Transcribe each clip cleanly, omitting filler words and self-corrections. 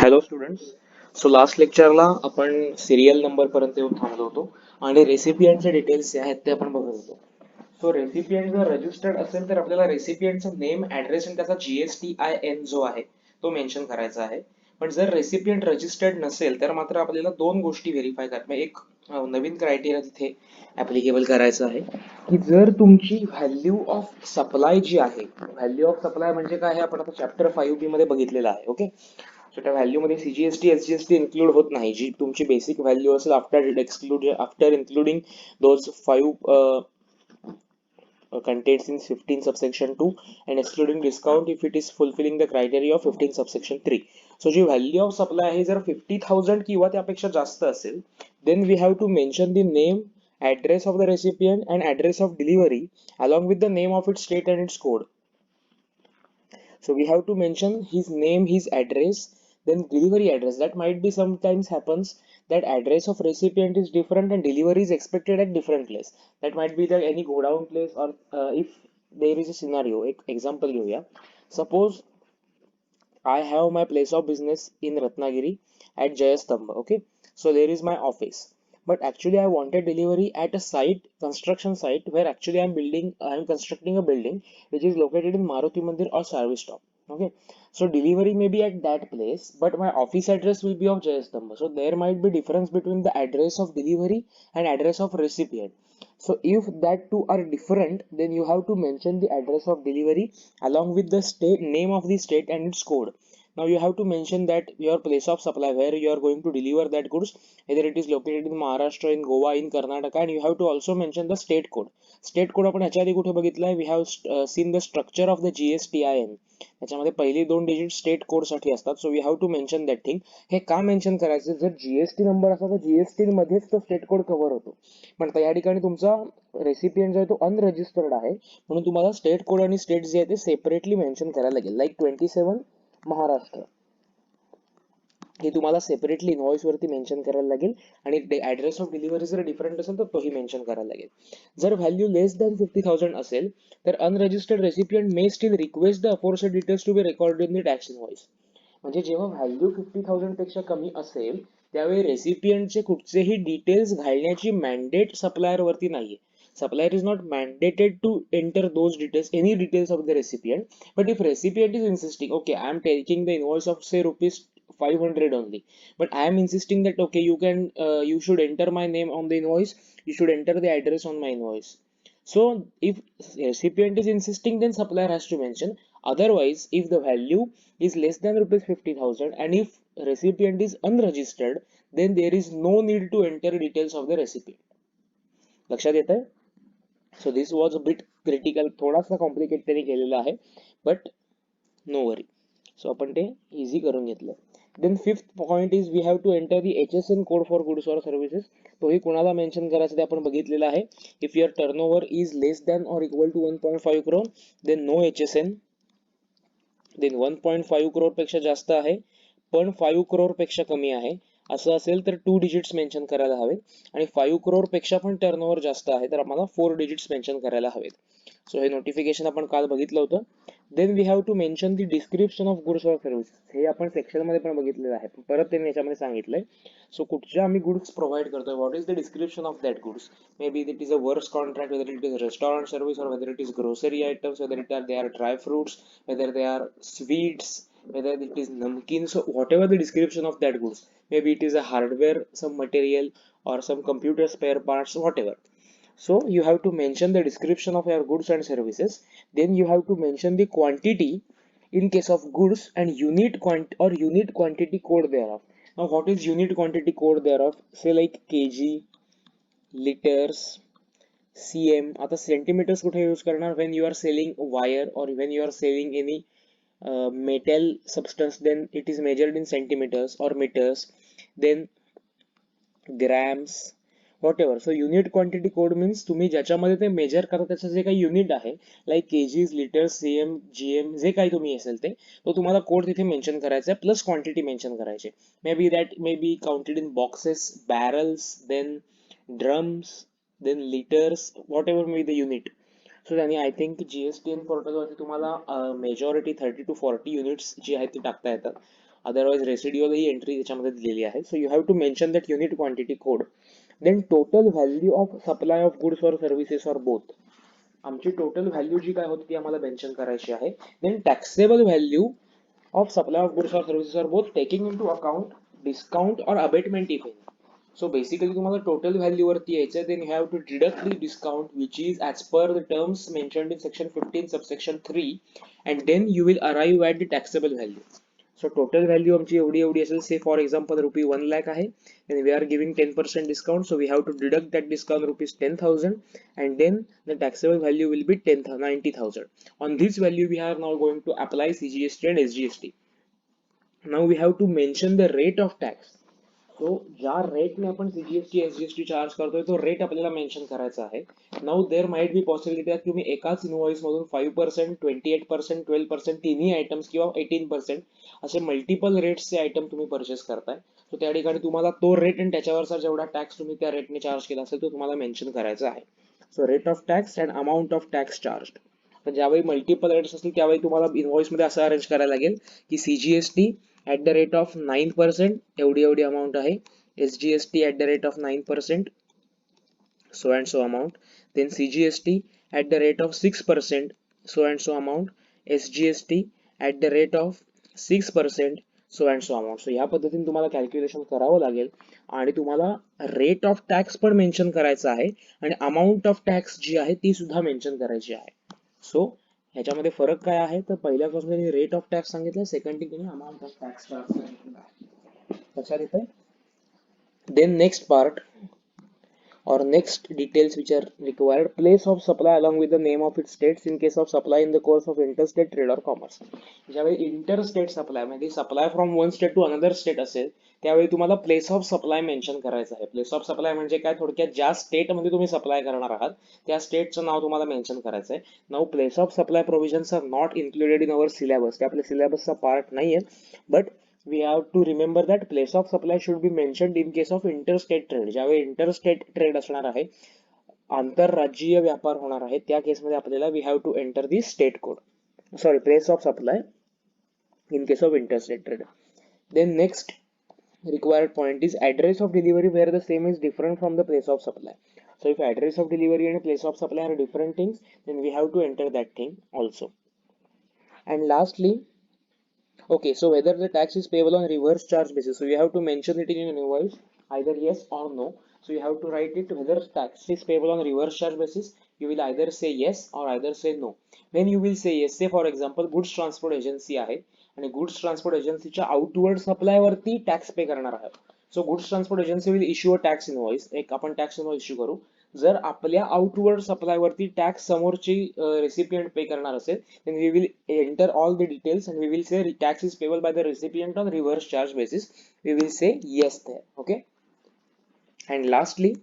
Hello students. So last लेक्चरला आपण serial number पर्यंत येऊन थांबलो होतो आणि रेसिपियंटचे डिटेल्स जे आहेत ते आपण बघत होतो. सो रेसिपियंट जर रजिस्टर्ड असेल तर आपल्याला रेसिपियंटचा नेम, ऍड्रेस आणि त्याचा GSTIN जो आहे तो मेन्शन करायचा आहे. पण जर रेसिपियंट रजिस्टर्ड नसेल तर मात्र आपल्याला दोन गोष्टी व्हेरीफाय करतात. एक नवीन क्रायटेरिया तिथे ऍप्लिकेबल करायचं आहे की जर तुमची व्हॅल्यू ऑफ सप्लाय जी आहे, व्हॅल्यू ऑफ सप्लाय म्हणजे काय हे आपण आता चॅप्टर 5B मध्ये बघितलेलं आहे. ओके. सो त्या व्हॅल्यू मध्ये CGST SGST इन्क्लूड होत नाही, जी तुमची बेसिक व्हॅल्यू असेल after including those 5 contains in 15 subsection 2 and excluding discount if it is fulfilling the criteria of 15 subsection 3. So जी व्हॅल्यू ऑफ सप्लाय आहे जर 50,000 किंवा त्यापेक्षा जास्त असेल then we have to mention the name, address of the recipient and address of delivery along with the name of its state and its code. So we have to mention his name, his address, then delivery address. That might be sometimes happens that address of recipient is different and delivery is expected at different place. That might be the any go down place or if there is a scenario. Example घेऊया. Suppose I have my place of business in Ratnagiri at Jayastambha. Okay, so there is my office. But actually, I wanted delivery at a site, construction site, where actually I'm constructing a building which is located in Maruti Mandir or service stop. Okay, so delivery may be at that place, but my office address will be of Jayastambha. So there might be difference between the address of delivery and address of recipient. So if that two are different, then you have to mention the address of delivery along with the state name of the state and its code. Now you have to mention that your place of supply where you are going to deliver that goods, either it is located in Maharashtra, in Goa, in Karnataka, and you have to also mention the state code. State code आपण ह्याच्या आधी कुठे बघितलाय? We have seen the structure of the GSTIN. त्याच्यामध्ये पहिली दोन digit state code साठी असतात. So we have to mention that thing. हे का मेन्शन करायचं? जर GST नंबर असला तर GST मध्येच तो स्टेट कोड कव्हर होतो. पण या ठिकाणी तुमचा रेसिपियंट जो आहे तो अनरजिस्टर्ड आहे, म्हणून तुम्हाला स्टेट कोड आणि स्टेट जे आहे ते सेपरेटली मेन्शन करायला लागेल. लाईक 27 महाराष्ट्र हे तुम्हाला सेपरेटली इनव्हॉइस वरती मेन्शन करायला लागेल आणि ऍड्रेस ऑफ डिलिव्हरी जर डिफरंट असेल तर तोही मेन्शन करायला लागेल. जर व्हॅल्यू लेस दॅन 50,000 असेल तर unregistered recipient may still request the aforesaid details to be recorded in the tax invoice. म्हणजे जेव्हा व्हॅल्यू 50,000 पेक्षा कमी असेल त्यावेळी रेसिपियंटचे कुठचेही डिटेल्स घालण्याची मॅन्डेट सप्लायर वरती नाहीये. Supplier is not mandated to enter those details, any details of the recipient. But if recipient is insisting, okay, I am taking the invoice of say rupees 500 only, but I am insisting that okay, you should enter my name on the invoice, you should enter the address on my invoice. So if recipient is insisting, then supplier has to mention. Otherwise, if the value is less than rupees 50,000 and if recipient is unregistered, then there is no need to enter details of the recipient. लक्षात येत आहे? So this was a bit critical, थोडासा complicate त्यांनी केलेला आहे, but no worry. सो आपण ते easy करून घेतलं. Then fifth point is we have to enter the HSN code for goods or services. तोही कोणाला मेन्शन करायचं ते आपण बघितलेलं आहे. If your turnover is less than or equal to 1.5 crore then no HSN. Then 1.5 crore पेक्षा जास्त आहे पण 5 crore पेक्षा कमी आहे असं असेल तर 2 डिजिट्स मेन्शन करायला हवेत, आणि 5 crore पेक्षा पण टर्नओव्हर जास्त आहे तर आम्हाला 4 डिजिट्स मेन्शन करायला हवेत. सो हे नोटिफिकेशन आपण काल बघितलं होतं. Then we have to mention the description of goods or services. हे आपण सेक्शन मध्ये पण बघितलेलं आहे, परत त्यांनी याच्यामध्ये सांगितलंय. सो कुठच्या आम्ही गुड्स प्रोव्हाइड करतोय, what is the description of that goods. May be it is a works contract, whether it is restaurant service, और whether it is grocery items, whether it are they are dry fruits, whether they are sweets, whether it is namkeen. So whatever the description of that goods, maybe it is a hardware, some material, or some computer spare parts, whatever. So you have to mention the description of your goods and services. Then you have to mention the quantity in case of goods and unit quantity code thereof. Now what is unit quantity code thereof? Say like kg, liters, CM. आता centimetres कुठे use करणार? when you are selling wire or when you are selling any metal substance, then it is measured in centimeters or meters, then grams, whatever. So unit quantity code means तुम्ही ज्याच्यामध्ये ते major करता त्याचं जे काही unit आहे, like KGs, litres, CM, GM, जे काही तुम्ही असेल ते तो तुम्हाला कोड तिथे मेन्शन करायचा आहे, प्लस क्वांटिटी मेन्शन करायची. May be that may be counted in boxes, barrels, then drums, then litres, whatever may be the unit. So त्यांनी आय थिंक GSTN पोर्टलवरती तुम्हाला मेजॉरिटी 30 to 40 युनिट्स जी आहेत ती टाकता येतात. अदरवाइज रेसिड्युअल ही entry त्याच्यामध्ये दिलेली आहे. So you have to mention that unit quantity code. Then total value of supply of goods or services or both. आमची टोटल व्हॅल्यू जी काय होती ती आम्हाला मेन्शन करायची आहे. Then taxable value of supply of goods or services or both taking into account discount और abatement if any. So basically तुम्हाला टोटल व्हॅल्यू वरती यायचं. Then you have to deduct the discount which is as per the terms mentioned in section 15 subsection 3 and then you will arrive at the taxable value. So total value आमची एवढी एवढी असेल. से for example रुपी 1 लाख आहे and we are giving 10% discount, so we have to deduct that discount rupees 10,000 and then the taxable value will be 90,000. On this value we are now going to apply CGST and SGST. Now we have to mention the rate of tax. तो ज्या रेटने आपण CGST SGST charge करतोय तो rate आपल्याला mention करायचा आहे. Now there might be possibility की तुम्ही एकाच इनवॉइस मधून 5%, 28%, 12% तिन्ही आयटम्स किंवा 18% असे मल्टिपल रेट्सचे आयटम तुम्ही परचेस करताय. तो त्या ठिकाणी तुम्हाला तो रेट आणि त्याच्यावरचा जेवढा टॅक्स तुम्ही त्या रेटने चार्ज केला असेल तो तुम्हाला मेन्शन करायचा आहे. So rate of tax and amount of tax charge. तर ज्यावेळी मल्टिपल रेट्स असतील त्यावेळी तुम्हाला इनवॉइस मध्ये असं अरेंज करायला लागेल की CGST at the rate of 9%, एवढी एवढी अमाउंट आहे. SGST at the rate of 9%, so and so amount. Then CGST at the rate of 6%, so and so amount. SGST at the rate of 6%, so and so amount. So या पद्धतीने तुम्हाला calculation करावं लागेल आणि तुम्हाला rate of tax पण mention करायचं आहे आणि अमाऊंट ऑफ टॅक्स जी आहे ती सुद्धा मेन्शन करायची आहे. सो ह्याच्यामध्ये फरक काय आहे तर पहिल्या पासून रेट ऑफ टॅक्स सांगितलं, सेकंड ठिकाणी अमाऊंट ऑफ टॅक्स सांगितलं आहे. लक्षात येतंय. Then next part or next details which are required, place of supply along with the name of its states in case of supply in the course of interstate trade or commerce. ज्यावेळी interstate supply म्हणजे supply from one state to another state असेल त्यावेळी तुम्हाला place of supply mention करायचं आहे. Place of supply म्हणजे काय, थोडक्यात ज्या स्टेट मध्ये तुम्ही सप्लाय करणार आहात त्या स्टेटचं नाव तुम्हाला मेन्शन करायचं आहे. Now place of supply provisions are not included in our syllabus. ते आपल्या सिलेबसचा पार्ट नाहीये, but we have to remember that place of supply should be mentioned in case of interstate trade. ज्यावेळी interstate trade असणार आहे, आंतरराज्यीय व्यापार होणार आहे, त्या केसमध्ये आपल्याला we have to enter the state code, sorry, place of supply in case of interstate trade. Then next required point is address of delivery where the same is different from the place of supply. So if address of delivery and place of supply are different things, then we have to enter that thing also. And lastly, okay, so whether the tax is payable on reverse charge basis, so you have to mention it in your invoice, either yes or no. So you have to write it whether tax is payable on reverse charge basis. You will either say yes or either say no. When you will say yes, say for example goods transport agency आहे आणि goods transport agency च्या outward supply वरती tax पे करणार आहात. So goods transport agency will issue a tax invoice. एक आपण tax invoice issue करू. जर आपल्या आउटवर्ड सप्लाय वरती टॅक्स समोरची रेसिपियंट पे करणार असेल, then we will enter all the details and we will say tax is payable by the recipient on reverse charge basis. We will say yes there. Okay. And lastly,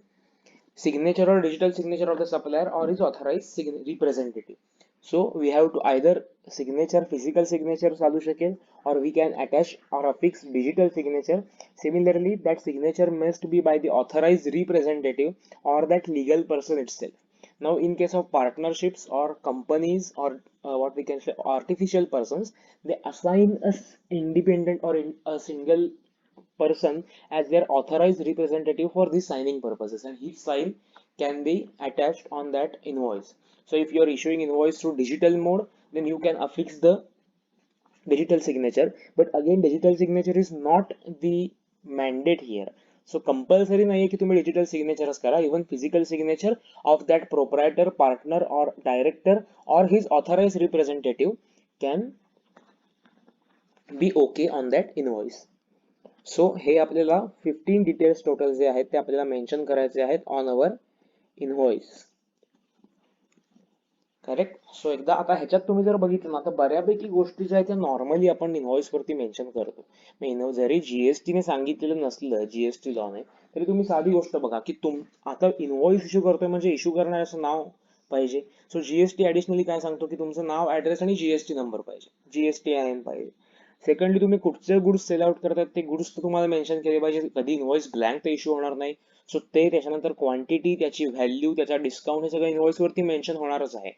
signature or digital signature of the supplier or his authorized representative. So we have to either signature, physical signature चालू शकेल, or we can attach or affix digital signature. Similarly, that signature must be by the authorized representative or that legal person itself. Now in case of partnerships or companies or what we can say artificial persons, they assign us independent or a single person as their authorized representative for the signing purposes, and his sign can be attached on that invoice. So if you are issuing invoice through digital mode, then you can affix the digital signature, but again digital signature is not the mandate here. So compulsory nahi ki tumhe digital signature kara. Even physical signature of that proprietor, partner or director or his authorized representative can be okay on that invoice. सो हे आपल्याला 15 details total जे आहेत ते आपल्याला mention करायचे आहेत on our invoice. Correct. सो एकदा आता ह्याच्यात तुम्ही जर बघितलं ना तर बऱ्यापैकी गोष्टी ज्या आहेत त्या नॉर्मली आपण इनव्हॉइस वरती मेन्शन करतो. जरी जीएसटीने सांगितलेलं नसलं, जीएसटी लॉने, तरी तुम्ही साधी गोष्ट बघा की आता इनव्हॉइस इश्यू करतोय म्हणजे इश्यू करणाऱ्याचं नाव पाहिजे. सो जीएसटी ऍडिशनली काय सांगतो की तुमचं नाव, ऍड्रेस आणि जीएसटी नंबर पाहिजे, जीएसटी IN पाहिजे. सेकंडली तुम्ही कुठचे गुड्स सेल आउट करतात ते गुड्स तुम्हाला मेन्शन केले पाहिजे. कधी इनव्हॉइस ब्लँक तर इश्यू होणार नाही. सो ते त्याच्यानंतर क्वांटिटी, त्याची व्हॅल्यू, त्याचा डिस्काउंट हे सगळं इनव्हॉइस वरती मेन्शन होणारच आहे.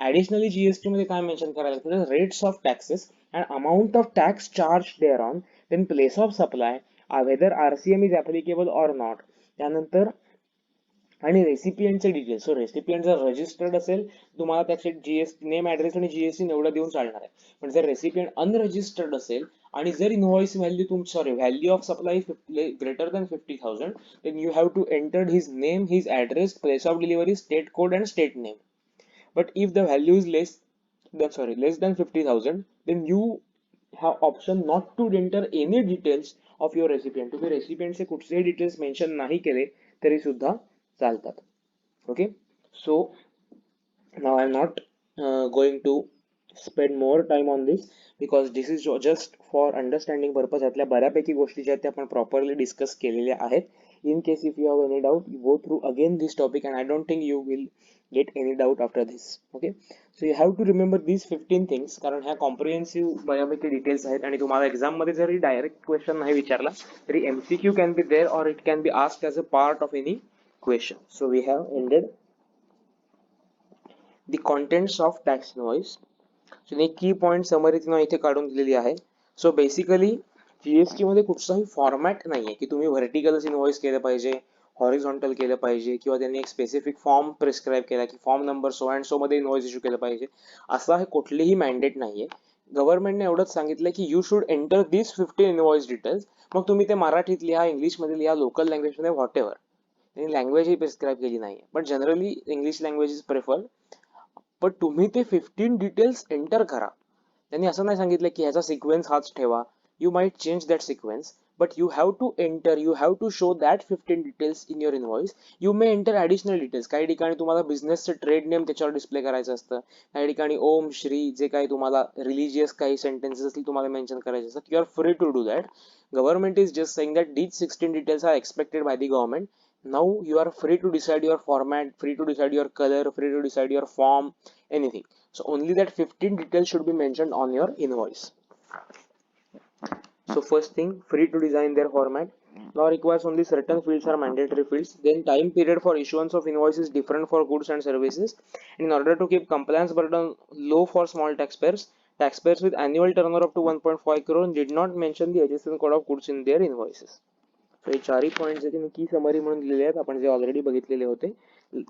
ऍडिशनली जीएसटी मध्ये काय मेन्शन करायला लागतं, rates of taxes and amount of tax charge thereon, then place of supply, whether RCM is applicable or not, त्यानंतर आणि रेसिपियंटचे डिटेल्स. सो रेसिपियंट जर रजिस्टर्ड असेल तुम्हाला त्याचे जीएसटी नेम, ऍड्रेस आणि जीएसटी एवढं देऊन चालणार आहे. पण जर रेसिपियंट अनरजिस्टर्ड असेल आणि जर invoice value value of supply greater than 50,000, then you have to enter his name, his address, place of delivery, state code and state name. But if the value is less than 50,000, then you have option not to enter any details of your recipient. तुम्ही रेसिपियंटचे कुठचेही details mention नाही केले तरी सुद्धा चालतात. Okay, so now I'm not going to spend more time on this because this is just for understanding purpose. यातल्या बऱ्यापैकी गोष्टी ज्या आहेत त्या आपण प्रॉपरली डिस्कस केलेल्या आहेत. In case if you have any doubt, you go through again this topic and I don't think you will get any doubt after this. Okay, so you have to remember these 15 things कारण ह्या comprehensive बऱ्यापैकी details आहेत आणि तुम्हाला exam मध्ये जरी direct question नाही विचारला तरी MCQ can be there or it can be asked as a part of any question. So we have ended the contents of tax invoice. So एक की पॉइंट समरी इथे काढून दिलेली आहे. सो बेसिकली जीएसटी मध्ये कुठचाही फॉर्मॅट नाहीये की तुम्ही व्हर्टिकलच इनव्हॉइस केलं पाहिजे, हॉरिझॉन्टल केलं पाहिजे किंवा त्यांनी एक स्पेसिफिक फॉर्म प्रिस्क्राईब केला की form number so and so मध्ये इनव्हॉइस इश्यू केलं पाहिजे, असं हे कुठलीही मॅन्डेट नाहीये. गव्हर्नमेंटने एवढंच सांगितलं की you should enter this 15 invoice details. मग तुम्ही ते मराठीत लिहा, इंग्लिशमध्ये लिहा, लोकल लँग्वेजमध्ये, व्हॉट एव्हर. त्यांनी लँग्वेज ही प्रिस्क्राईब केली नाहीये, but generally English language is prefer. पण तुम्ही ते 15 डिटेल्स एंटर करा. त्यांनी असं नाही सांगितलं की ह्याचा सिक्वेन्स हाच ठेवा. You might change that sequence, but you have to enter, you have to show that 15 details in your invoice. You may enter additional details. काही ठिकाणी तुम्हाला बिझनेसचं ट्रेड नेम त्याच्यावर डिस्प्ले करायचं असतं, काही ठिकाणी ओम, श्री, जे काही तुम्हाला रिलिजियस काही सेंटेन्सेस असतील तुम्हाला मेन्शन करायचे असतात. You are free to do that. Government is just saying that these 16 details are expected by the government. Now you are free to decide your format, free to decide your color, free to decide your form, anything. So only that 15 details should be mentioned on your invoice. So first thing, free to design their format. Law requires only certain fields are mandatory fields. Then time period for issuance of invoice is different for goods and services. In order to keep compliance burden low for small taxpayers with annual turnover up to 1.5 crore did not mention the adjustment code of goods in their invoices. So हे चारही point जे मी की summary म्हणून दिलेले आहेत आपण जे already बघितलेले होते.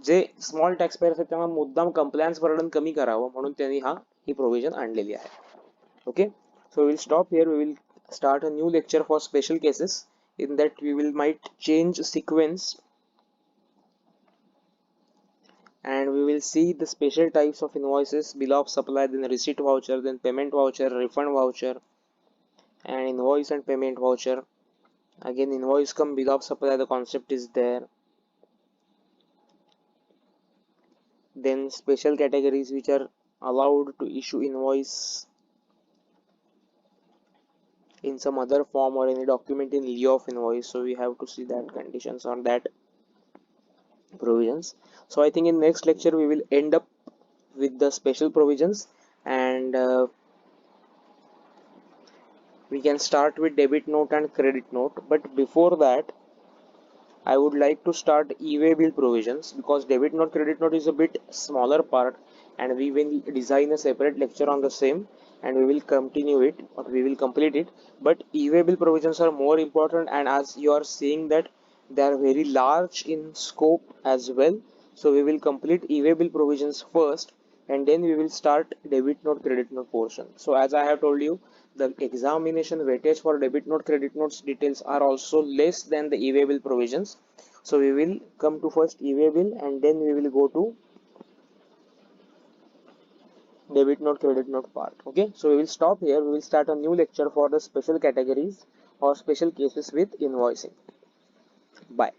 जे small टॅक्सपेयर्स आहेत त्यांना मुद्दाम कंप्लायन्स बर्डन कमी करावं म्हणून त्यांनी ही प्रोव्हिजन आणलेली आहे. Okay, so will stop here. We will start a new lecture for special cases. In that we will might change sequence and we will see the special types of invoices: bill of supply, then receipt voucher, then payment voucher, refund voucher, and invoice and payment voucher. Again, invoice come bill of supply, the concept is there. Then special categories which are allowed to issue invoice in some other form or any document in lieu of invoice. So we have to see that conditions on that provisions. So I think in next lecture we will end up with the special provisions and we can start with debit note and credit note. But before that I would like to start e-way bill provisions because debit note, credit note is a bit smaller part and we will design a separate lecture on the same and we will continue it or we will complete it. But e-way bill provisions are more important and as you are seeing that they are very large in scope as well. So we will complete e-way bill provisions first and then we will start debit note, credit note portion. So as I have told you, the examination weightage for debit note, credit notes details are also less than the e-way bill provisions. So we will come to first e-way bill and then we will go to debit note, credit note part. Okay, so we will stop here. We will start a new lecture for the special categories or special cases with invoicing. Bye.